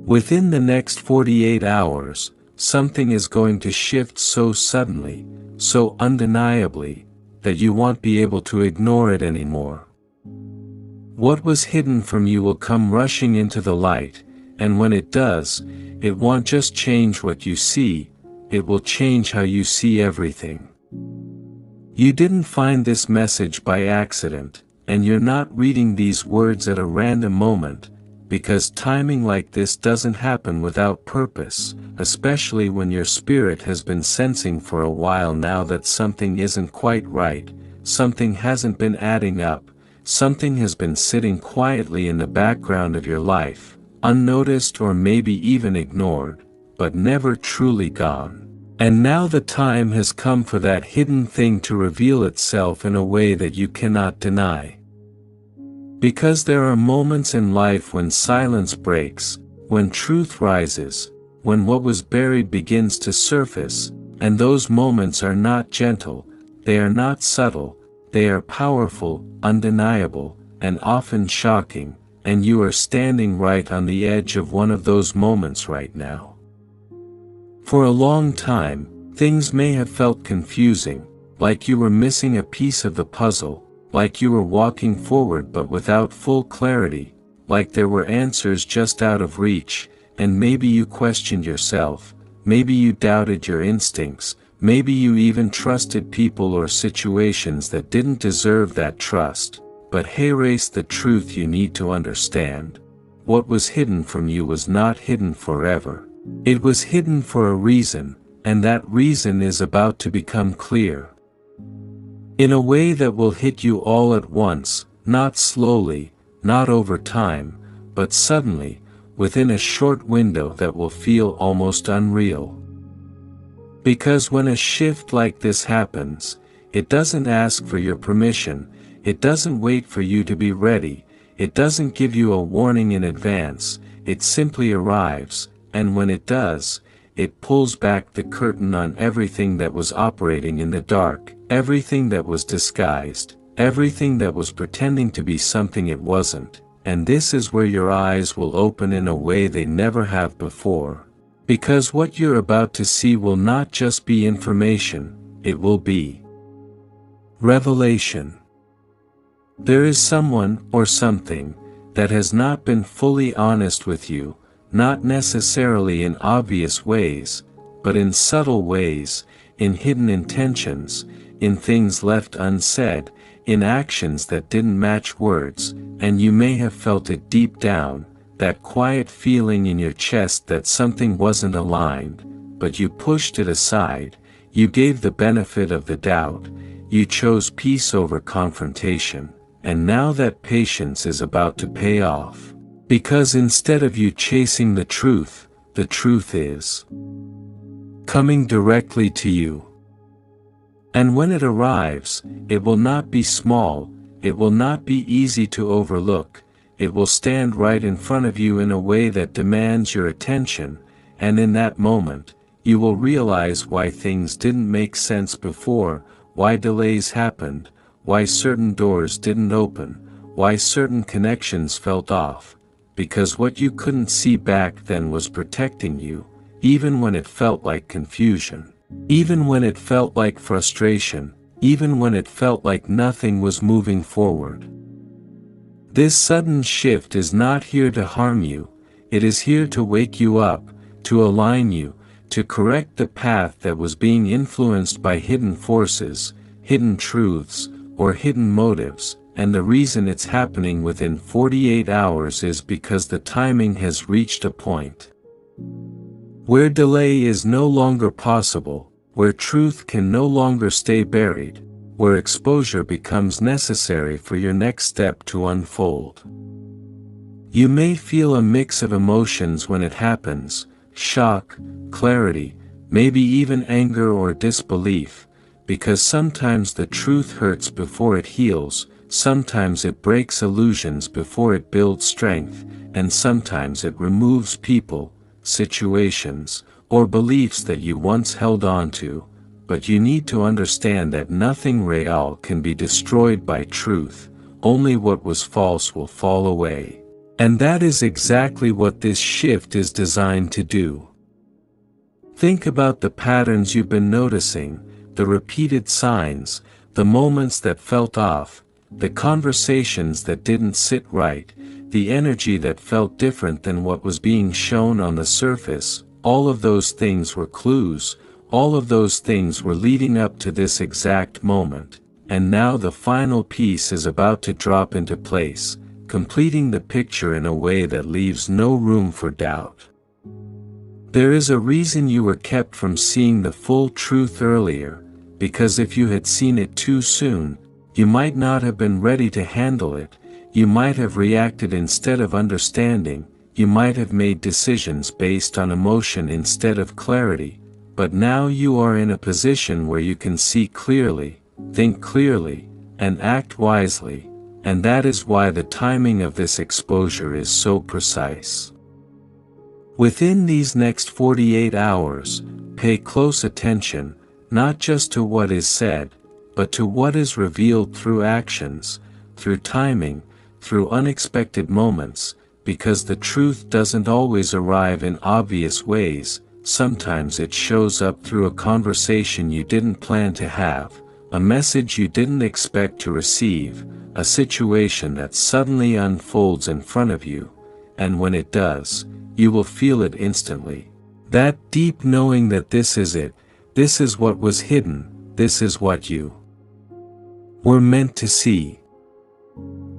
Within the next 48 hours, something is going to shift so suddenly, so undeniably, that you won't be able to ignore it anymore. What was hidden from you will come rushing into the light, and when it does, it won't just change what you see, it will change how you see everything. You didn't find this message by accident, and you're not reading these words at a random moment, because timing like this doesn't happen without purpose, especially when your spirit has been sensing for a while now that something isn't quite right, something hasn't been adding up, something has been sitting quietly in the background of your life, unnoticed or maybe even ignored, but never truly gone. And now the time has come for that hidden thing to reveal itself in a way that you cannot deny. Because there are moments in life when silence breaks, when truth rises, when what was buried begins to surface, and those moments are not gentle, they are not subtle, they are powerful, undeniable, and often shocking, and you are standing right on the edge of one of those moments right now. For a long time, things may have felt confusing, like you were missing a piece of the puzzle, like you were walking forward but without full clarity, like there were answers just out of reach, and maybe you questioned yourself, maybe you doubted your instincts, maybe you even trusted people or situations that didn't deserve that trust. But here's the truth you need to understand. What was hidden from you was not hidden forever. It was hidden for a reason, and that reason is about to become clear. In a way that will hit you all at once, not slowly, not over time, but suddenly, within a short window that will feel almost unreal. Because when a shift like this happens, it doesn't ask for your permission, it doesn't wait for you to be ready, it doesn't give you a warning in advance, it simply arrives, and when it does, it pulls back the curtain on everything that was operating in the dark, everything that was disguised, everything that was pretending to be something it wasn't, and this is where your eyes will open in a way they never have before. Because what you're about to see will not just be information, it will be revelation. There is someone, or something, that has not been fully honest with you, not necessarily in obvious ways, but in subtle ways, in hidden intentions, in things left unsaid, in actions that didn't match words, and you may have felt it deep down, that quiet feeling in your chest that something wasn't aligned, but you pushed it aside, you gave the benefit of the doubt, you chose peace over confrontation, and now that patience is about to pay off. Because instead of you chasing the truth is coming directly to you. And when it arrives, it will not be small, it will not be easy to overlook, it will stand right in front of you in a way that demands your attention, and in that moment, you will realize why things didn't make sense before, why delays happened, why certain doors didn't open, why certain connections felt off, because what you couldn't see back then was protecting you, even when it felt like confusion, even when it felt like frustration, even when it felt like nothing was moving forward. This sudden shift is not here to harm you, it is here to wake you up, to align you, to correct the path that was being influenced by hidden forces, hidden truths, or hidden motives, and the reason it's happening within 48 hours is because the timing has reached a point where delay is no longer possible, where truth can no longer stay buried, where exposure becomes necessary for your next step to unfold. You may feel a mix of emotions when it happens, shock, clarity, maybe even anger or disbelief, because sometimes the truth hurts before it heals, sometimes it breaks illusions before it builds strength, and sometimes it removes people, situations, or beliefs that you once held on to, but you need to understand that nothing real can be destroyed by truth, only what was false will fall away. And that is exactly what this shift is designed to do. Think about the patterns you've been noticing, the repeated signs, the moments that felt off, the conversations that didn't sit right, the energy that felt different than what was being shown on the surface. All of those things were clues, all of those things were leading up to this exact moment, and now the final piece is about to drop into place, completing the picture in a way that leaves no room for doubt. There is a reason you were kept from seeing the full truth earlier, because if you had seen it too soon, you might not have been ready to handle it, you might have reacted instead of understanding, you might have made decisions based on emotion instead of clarity, but now you are in a position where you can see clearly, think clearly, and act wisely, and that is why the timing of this exposure is so precise. Within these next 48 hours, pay close attention, not just to what is said, but to what is revealed through actions, through timing, through unexpected moments, because the truth doesn't always arrive in obvious ways. Sometimes it shows up through a conversation you didn't plan to have, a message you didn't expect to receive, a situation that suddenly unfolds in front of you, and when it does, you will feel it instantly. That deep knowing that this is it, this is what was hidden, this is what you were meant to see.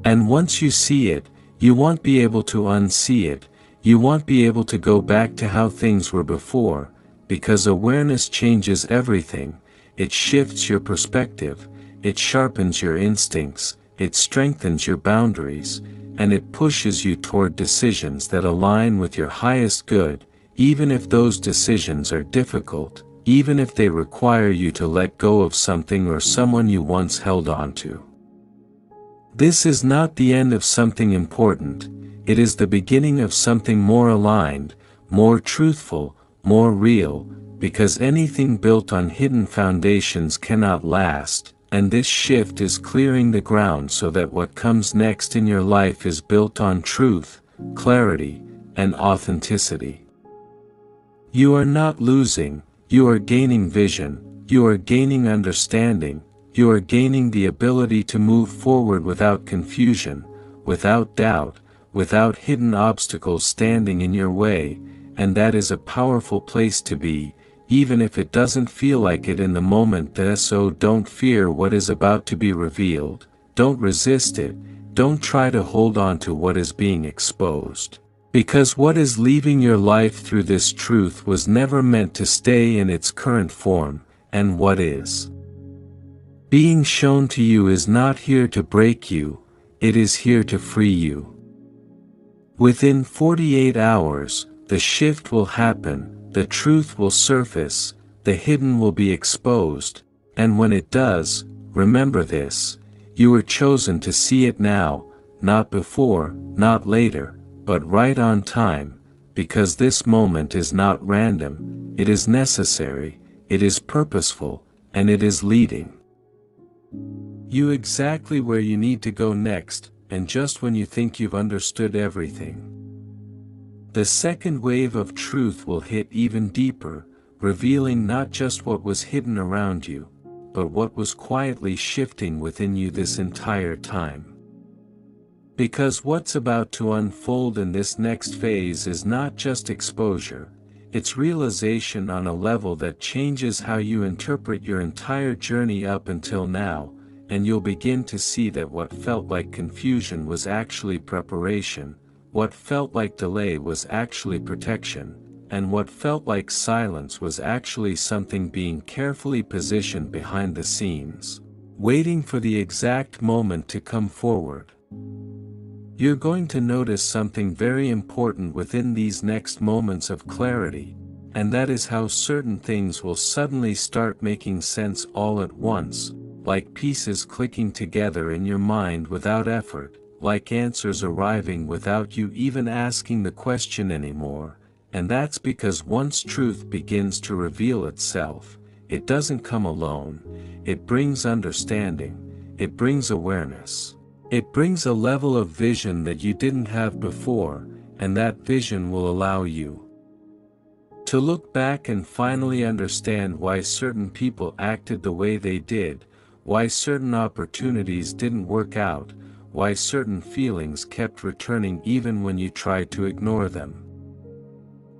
And once you see it, you won't be able to unsee it, you won't be able to go back to how things were before, because awareness changes everything. It shifts your perspective, it sharpens your instincts, it strengthens your boundaries, and it pushes you toward decisions that align with your highest good, even if those decisions are difficult, even if they require you to let go of something or someone you once held on to. This is not the end of something important, it is the beginning of something more aligned, more truthful, more real, because anything built on hidden foundations cannot last, and this shift is clearing the ground so that what comes next in your life is built on truth, clarity, and authenticity. You are not losing, you are gaining vision, you are gaining understanding, you are gaining the ability to move forward without confusion, without doubt, without hidden obstacles standing in your way, and that is a powerful place to be, even if it doesn't feel like it in the moment. So don't fear what is about to be revealed, don't resist it, don't try to hold on to what is being exposed. Because what is leaving your life through this truth was never meant to stay in its current form, and what is being shown to you is not here to break you, it is here to free you. Within 48 hours, the shift will happen, the truth will surface, the hidden will be exposed, and when it does, remember this, you were chosen to see it now, not before, not later, but right on time, because this moment is not random, it is necessary, it is purposeful, and it is leading you exactly where you need to go next, and just when you think you've understood everything. The second wave of truth will hit even deeper, revealing not just what was hidden around you, but what was quietly shifting within you this entire time. Because what's about to unfold in this next phase is not just exposure, it's realization on a level that changes how you interpret your entire journey up until now, and you'll begin to see that what felt like confusion was actually preparation, what felt like delay was actually protection, and what felt like silence was actually something being carefully positioned behind the scenes, waiting for the exact moment to come forward. You're going to notice something very important within these next moments of clarity, and that is how certain things will suddenly start making sense all at once, like pieces clicking together in your mind without effort, like answers arriving without you even asking the question anymore, and that's because once truth begins to reveal itself, it doesn't come alone, it brings understanding, it brings awareness. It brings a level of vision that you didn't have before, and that vision will allow you to look back and finally understand why certain people acted the way they did, why certain opportunities didn't work out, why certain feelings kept returning even when you tried to ignore them.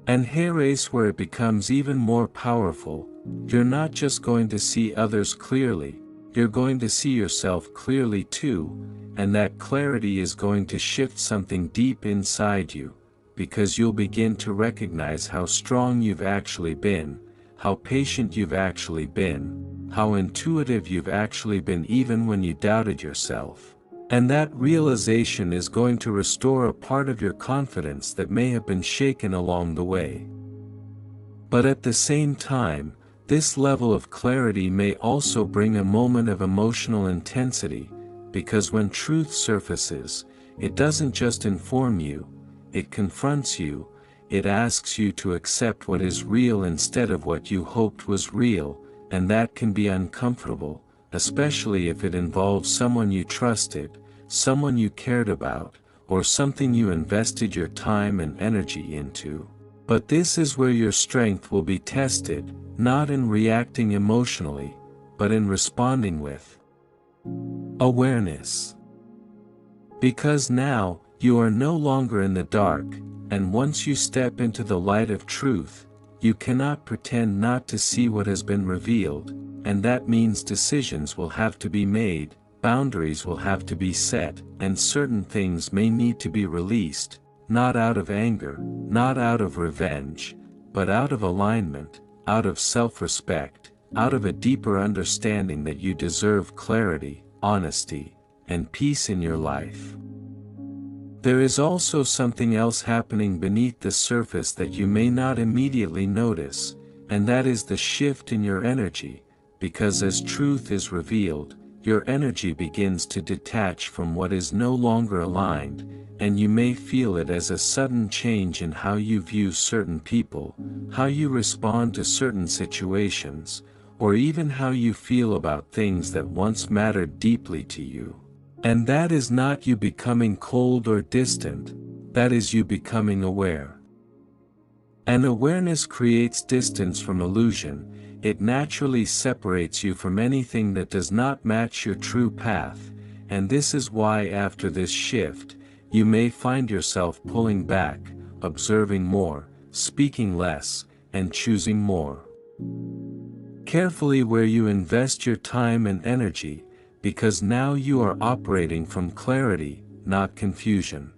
And here is where it becomes even more powerful. You're not just going to see others clearly, you're going to see yourself clearly too, and that clarity is going to shift something deep inside you, because you'll begin to recognize how strong you've actually been, how patient you've actually been, how intuitive you've actually been even when you doubted yourself. And that realization is going to restore a part of your confidence that may have been shaken along the way. But at the same time, this level of clarity may also bring a moment of emotional intensity, because when truth surfaces, it doesn't just inform you, it confronts you, it asks you to accept what is real instead of what you hoped was real, and that can be uncomfortable, especially if it involves someone you trusted, someone you cared about, or something you invested your time and energy into. But this is where your strength will be tested, not in reacting emotionally, but in responding with awareness. Because now, you are no longer in the dark, and once you step into the light of truth, you cannot pretend not to see what has been revealed, and that means decisions will have to be made, boundaries will have to be set, and certain things may need to be released, not out of anger, not out of revenge, but out of alignment, out of self-respect, out of a deeper understanding that you deserve clarity, honesty, and peace in your life. There is also something else happening beneath the surface that you may not immediately notice, and that is the shift in your energy, because as truth is revealed, your energy begins to detach from what is no longer aligned, and you may feel it as a sudden change in how you view certain people, how you respond to certain situations, or even how you feel about things that once mattered deeply to you. And that is not you becoming cold or distant, that is you becoming aware. And awareness creates distance from illusion. It naturally separates you from anything that does not match your true path, and this is why after this shift, you may find yourself pulling back, observing more, speaking less, and choosing more carefully where you invest your time and energy, because now you are operating from clarity, not confusion.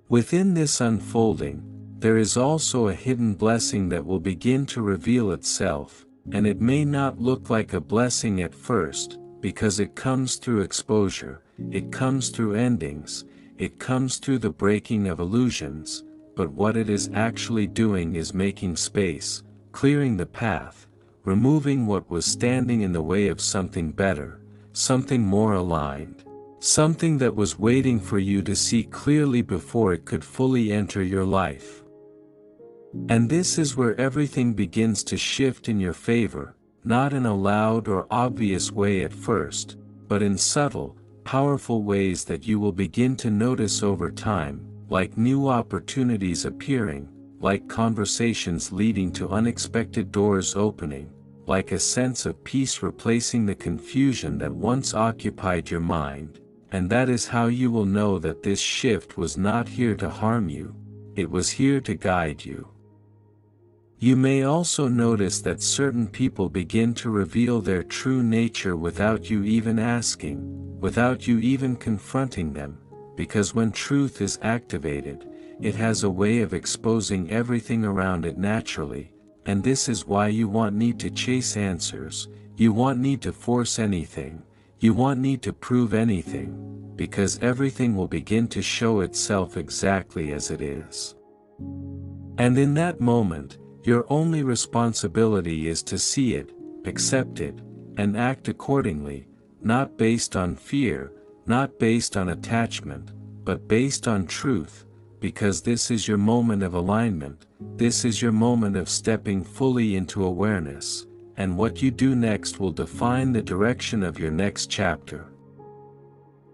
Within this unfolding, there is also a hidden blessing that will begin to reveal itself, and it may not look like a blessing at first, because it comes through exposure, it comes through endings, it comes through the breaking of illusions, but what it is actually doing is making space, clearing the path, removing what was standing in the way of something better, something more aligned, something that was waiting for you to see clearly before it could fully enter your life. And this is where everything begins to shift in your favor, not in a loud or obvious way at first, but in subtle, powerful ways that you will begin to notice over time, like new opportunities appearing, like conversations leading to unexpected doors opening, like a sense of peace replacing the confusion that once occupied your mind, and that is how you will know that this shift was not here to harm you, it was here to guide you. You may also notice that certain people begin to reveal their true nature without you even asking, without you even confronting them, because when truth is activated, it has a way of exposing everything around it naturally, and this is why you won't need to chase answers, you won't need to force anything, you won't need to prove anything, because everything will begin to show itself exactly as it is. And in that moment, your only responsibility is to see it, accept it, and act accordingly, not based on fear, not based on attachment, but based on truth, because this is your moment of alignment, this is your moment of stepping fully into awareness, and what you do next will define the direction of your next chapter.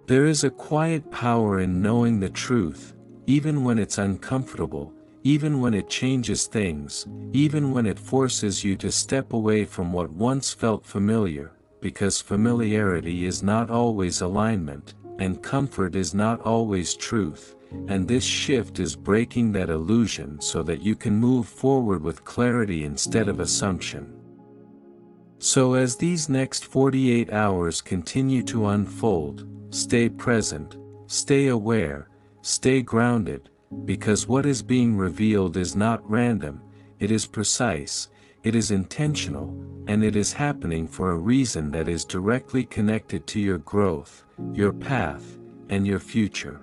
There is a quiet power in knowing the truth, even when it's uncomfortable, even when it changes things, even when it forces you to step away from what once felt familiar, because familiarity is not always alignment, and comfort is not always truth, and this shift is breaking that illusion so that you can move forward with clarity instead of assumption. So as these next 48 hours continue to unfold, stay present, stay aware, stay grounded, because what is being revealed is not random, it is precise, it is intentional, and it is happening for a reason that is directly connected to your growth, your path, and your future.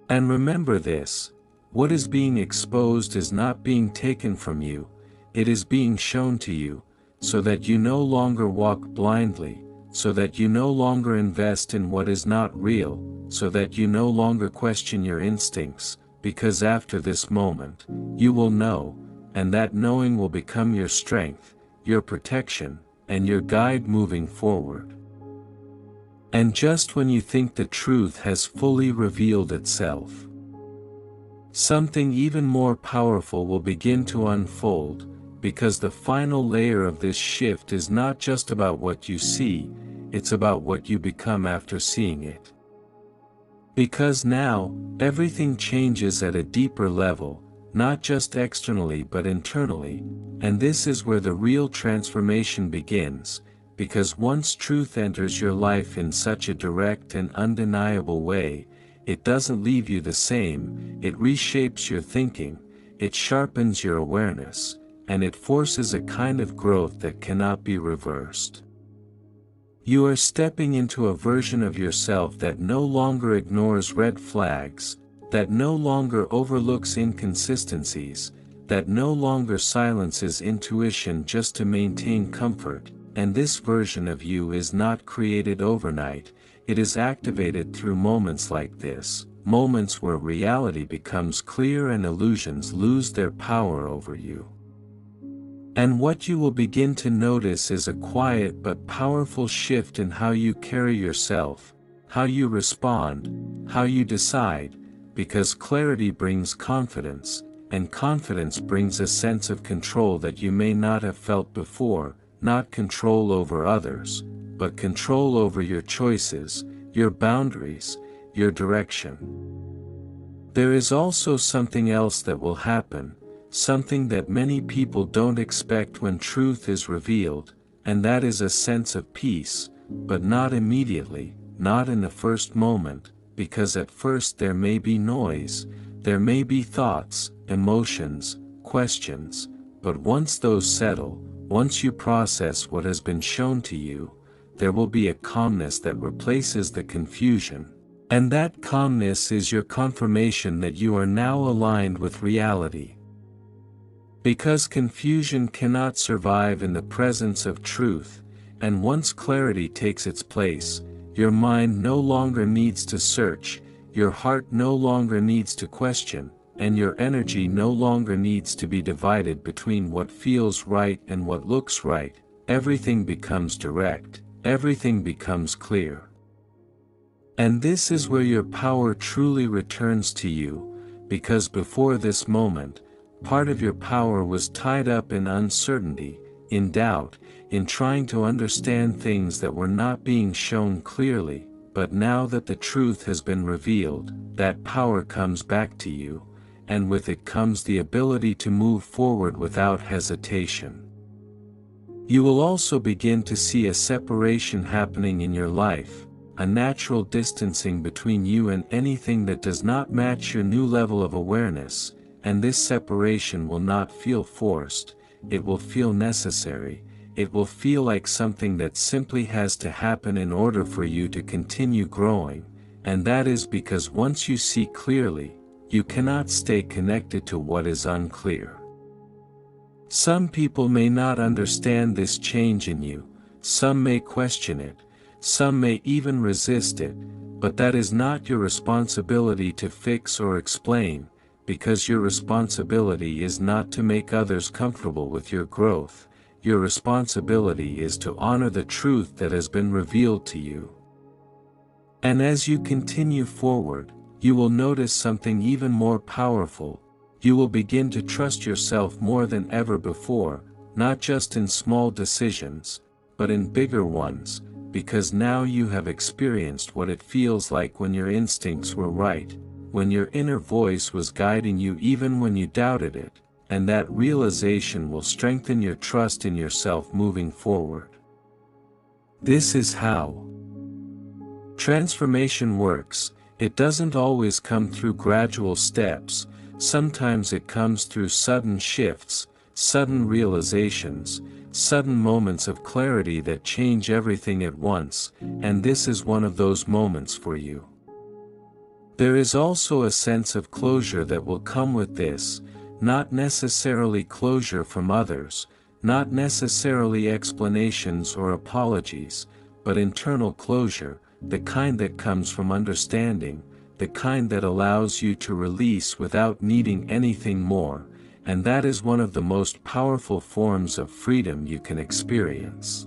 And remember this: what is being exposed is not being taken from you, it is being shown to you, so that you no longer walk blindly, so that you no longer invest in what is not real, so that you no longer question your instincts, because after this moment, you will know, and that knowing will become your strength, your protection, and your guide moving forward. And just when you think the truth has fully revealed itself, something even more powerful will begin to unfold, because the final layer of this shift is not just about what you see, it's about what you become after seeing it. Because now, everything changes at a deeper level, not just externally but internally, and this is where the real transformation begins, because once truth enters your life in such a direct and undeniable way, it doesn't leave you the same, it reshapes your thinking, it sharpens your awareness, and it forces a kind of growth that cannot be reversed. You are stepping into a version of yourself that no longer ignores red flags, that no longer overlooks inconsistencies, that no longer silences intuition just to maintain comfort, and this version of you is not created overnight, it is activated through moments like this, moments where reality becomes clear and illusions lose their power over you. And what you will begin to notice is a quiet but powerful shift in how you carry yourself, how you respond, how you decide, because clarity brings confidence, and confidence brings a sense of control that you may not have felt before, not control over others, but control over your choices, your boundaries, your direction. There is also something else that will happen, something that many people don't expect when truth is revealed, and that is a sense of peace, but not immediately, not in the first moment, because at first there may be noise, there may be thoughts, emotions, questions, but once those settle, once you process what has been shown to you, there will be a calmness that replaces the confusion, and that calmness is your confirmation that you are now aligned with reality. Because confusion cannot survive in the presence of truth, and once clarity takes its place, your mind no longer needs to search, your heart no longer needs to question, and your energy no longer needs to be divided between what feels right and what looks right. Everything becomes direct, everything becomes clear. And this is where your power truly returns to you, because before this moment, part of your power was tied up in uncertainty, in doubt, in trying to understand things that were not being shown clearly, but now that the truth has been revealed, that power comes back to you, and with it comes the ability to move forward without hesitation. You will also begin to see a separation happening in your life, a natural distancing between you and anything that does not match your new level of awareness, and this separation will not feel forced, it will feel necessary, it will feel like something that simply has to happen in order for you to continue growing, and that is because once you see clearly, you cannot stay connected to what is unclear. Some people may not understand this change in you, some may question it, some may even resist it, but that is not your responsibility to fix or explain, because your responsibility is not to make others comfortable with your growth, your responsibility is to honor the truth that has been revealed to you. And as you continue forward, you will notice something even more powerful. You will begin to trust yourself more than ever before, not just in small decisions, but in bigger ones, because now you have experienced what it feels like when your instincts were right, when your inner voice was guiding you even when you doubted it, and that realization will strengthen your trust in yourself moving forward. This is how transformation works. It doesn't always come through gradual steps. Sometimes it comes through sudden shifts, sudden realizations, sudden moments of clarity that change everything at once, and this is one of those moments for you. There is also a sense of closure that will come with this, not necessarily closure from others, not necessarily explanations or apologies, but internal closure, the kind that comes from understanding, the kind that allows you to release without needing anything more, and that is one of the most powerful forms of freedom you can experience.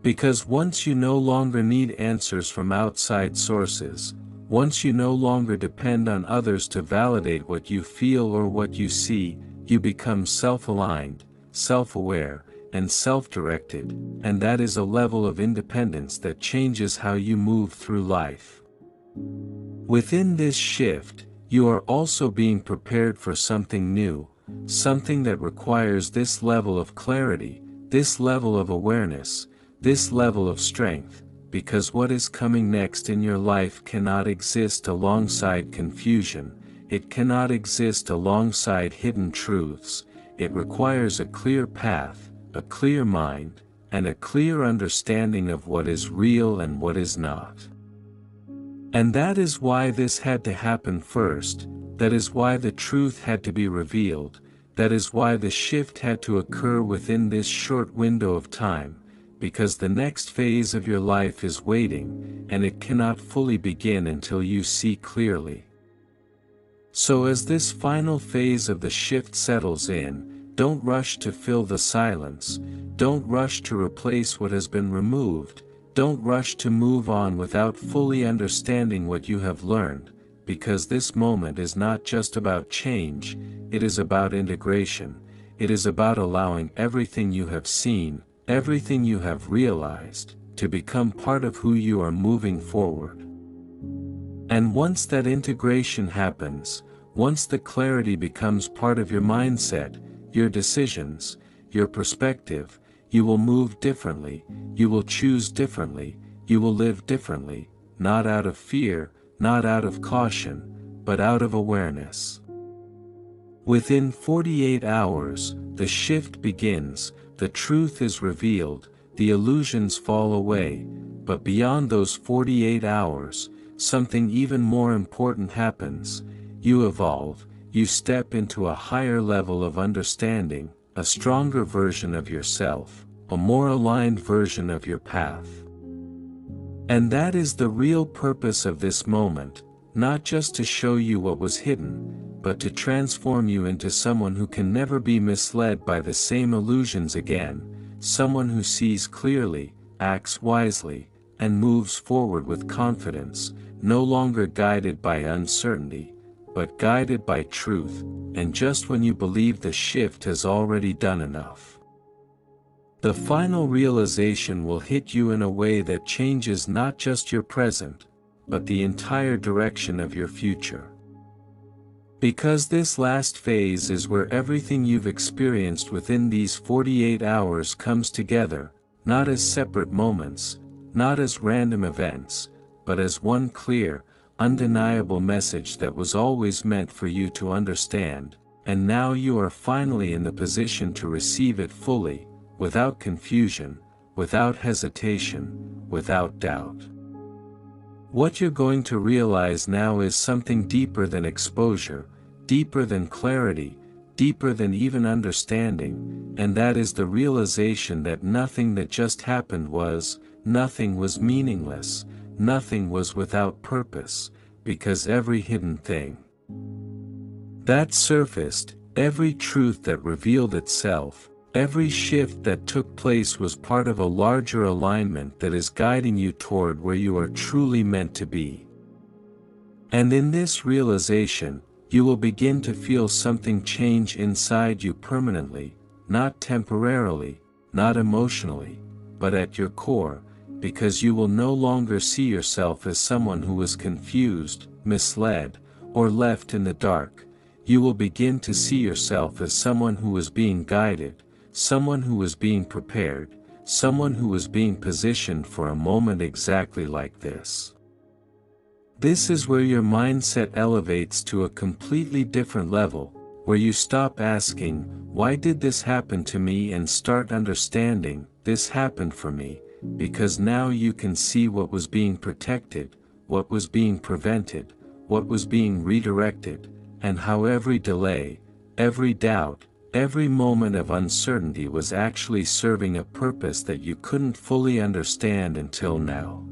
Because once you no longer need answers from outside sources, once you no longer depend on others to validate what you feel or what you see, you become self-aligned, self-aware, and self-directed, and that is a level of independence that changes how you move through life. Within this shift, you are also being prepared for something new, something that requires this level of clarity, this level of awareness, this level of strength, because what is coming next in your life cannot exist alongside confusion, it cannot exist alongside hidden truths, it requires a clear path, a clear mind, and a clear understanding of what is real and what is not. And that is why this had to happen first, that is why the truth had to be revealed, that is why the shift had to occur within this short window of time, because the next phase of your life is waiting, and it cannot fully begin until you see clearly. So as this final phase of the shift settles in, don't rush to fill the silence, don't rush to replace what has been removed, don't rush to move on without fully understanding what you have learned, because this moment is not just about change, it is about integration, it is about allowing everything you have seen, everything you have realized, to become part of who you are moving forward. And once that integration happens, once the clarity becomes part of your mindset, your decisions, your perspective, you will move differently, you will choose differently, you will live differently, not out of fear, not out of caution, but out of awareness. Within 48 hours, the shift begins, the truth is revealed, the illusions fall away, but beyond those 48 hours, something even more important happens. You evolve, you step into a higher level of understanding, a stronger version of yourself, a more aligned version of your path. And that is the real purpose of this moment, not just to show you what was hidden, but to transform you into someone who can never be misled by the same illusions again, someone who sees clearly, acts wisely, and moves forward with confidence, no longer guided by uncertainty, but guided by truth, and just when you believe the shift has already done enough. The final realization will hit you in a way that changes not just your present, but the entire direction of your future. Because this last phase is where everything you've experienced within these 48 hours comes together, not as separate moments, not as random events, but as one clear, undeniable message that was always meant for you to understand, and now you are finally in the position to receive it fully, without confusion, without hesitation, without doubt. What you're going to realize now is something deeper than exposure, deeper than clarity, deeper than even understanding, and that is the realization that nothing that just happened was, nothing was meaningless, nothing was without purpose, because every hidden thing that surfaced, every truth that revealed itself, Every shift that took place was part of a larger alignment that is guiding you toward where you are truly meant to be. And in this realization, you will begin to feel something change inside you permanently, not temporarily, not emotionally, but at your core, because you will no longer see yourself as someone who was confused, misled, or left in the dark. You will begin to see yourself as someone who was being guided, someone who was being prepared, someone who was being positioned for a moment exactly like this. This is where your mindset elevates to a completely different level, where you stop asking, "Why did this happen to me?" and start understanding, "This happened for me," because now you can see what was being protected, what was being prevented, what was being redirected, and how every delay, every doubt, every moment of uncertainty was actually serving a purpose that you couldn't fully understand until now.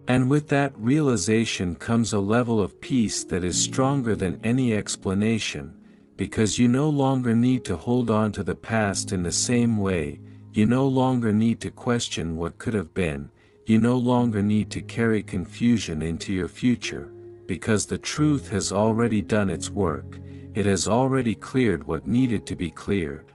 And with that realization comes a level of peace that is stronger than any explanation, because you no longer need to hold on to the past in the same way, you no longer need to question what could have been, you no longer need to carry confusion into your future, because the truth has already done its work, it has already cleared what needed to be cleared.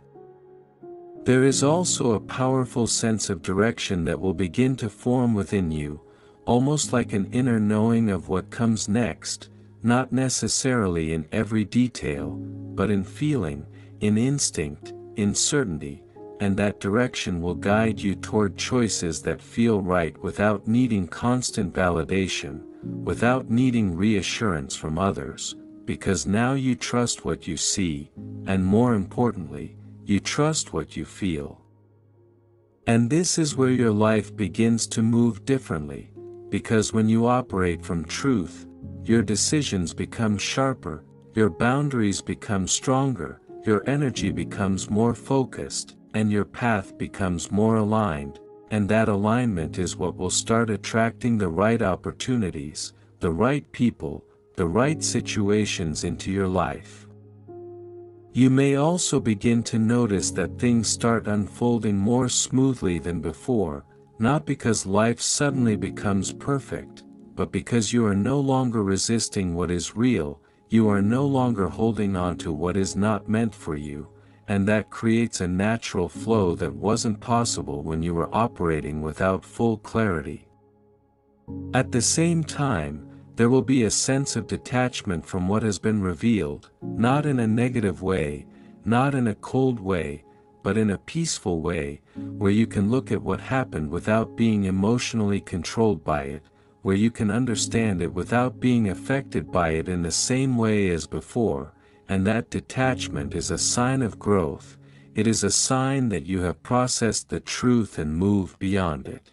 There is also a powerful sense of direction that will begin to form within you, almost like an inner knowing of what comes next, not necessarily in every detail, but in feeling, in instinct, in certainty, and that direction will guide you toward choices that feel right without needing constant validation, without needing reassurance from others, because now you trust what you see, and more importantly, you trust what you feel. And this is where your life begins to move differently, because when you operate from truth, your decisions become sharper, your boundaries become stronger, your energy becomes more focused, and your path becomes more aligned, and that alignment is what will start attracting the right opportunities, the right people, the right situations into your life. You may also begin to notice that things start unfolding more smoothly than before, not because life suddenly becomes perfect, but because you are no longer resisting what is real, you are no longer holding on to what is not meant for you, and that creates a natural flow that wasn't possible when you were operating without full clarity. At the same time, there will be a sense of detachment from what has been revealed, not in a negative way, not in a cold way, but in a peaceful way, where you can look at what happened without being emotionally controlled by it, where you can understand it without being affected by it in the same way as before, and that detachment is a sign of growth, it is a sign that you have processed the truth and moved beyond it.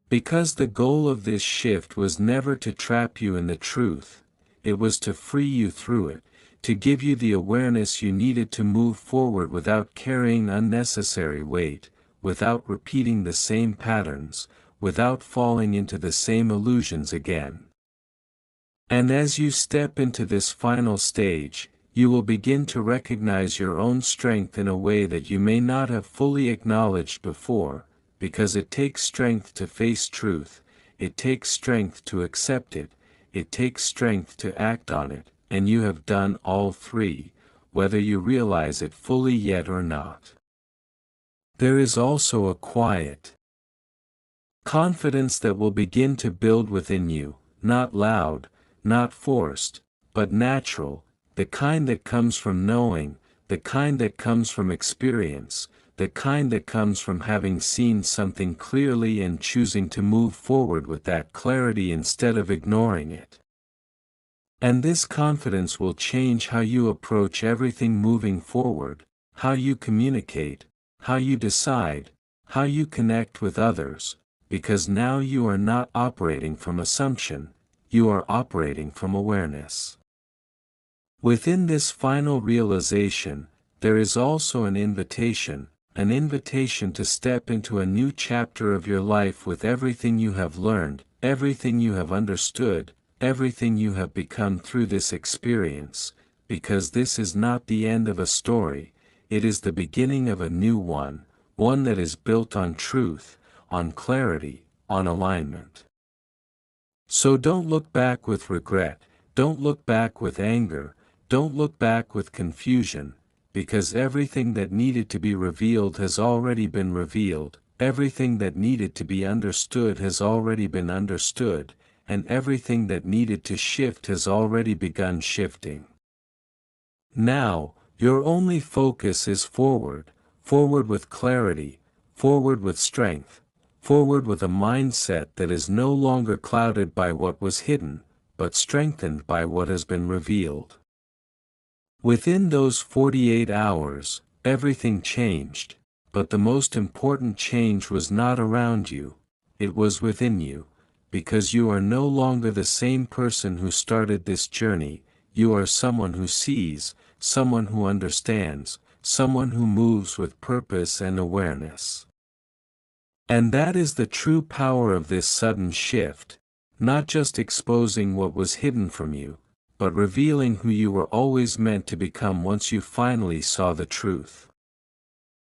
Because the goal of this shift was never to trap you in the truth, it was to free you through it, to give you the awareness you needed to move forward without carrying unnecessary weight, without repeating the same patterns, without falling into the same illusions again. And as you step into this final stage, you will begin to recognize your own strength in a way that you may not have fully acknowledged before, because it takes strength to face truth, it takes strength to accept it, it takes strength to act on it, and you have done all three, whether you realize it fully yet or not. There is also a quiet confidence that will begin to build within you, not loud, not forced, but natural, the kind that comes from knowing, the kind that comes from experience, the kind that comes from having seen something clearly and choosing to move forward with that clarity instead of ignoring it. And this confidence will change how you approach everything moving forward, how you communicate, how you decide, how you connect with others, because now you are not operating from assumption, you are operating from awareness. Within this final realization, there is also an invitation to step into a new chapter of your life with everything you have learned, everything you have understood, everything you have become through this experience, because this is not the end of a story, it is the beginning of a new one, one that is built on truth, on clarity, on alignment. So don't look back with regret, don't look back with anger, don't look back with confusion, because everything that needed to be revealed has already been revealed, everything that needed to be understood has already been understood, and everything that needed to shift has already begun shifting. Now, your only focus is forward, forward with clarity, forward with strength, forward with a mindset that is no longer clouded by what was hidden, but strengthened by what has been revealed. Within those 48 hours, everything changed, but the most important change was not around you, it was within you, because you are no longer the same person who started this journey, you are someone who sees, someone who understands, someone who moves with purpose and awareness. And that is the true power of this sudden shift, not just exposing what was hidden from you, but revealing who you were always meant to become once you finally saw the truth.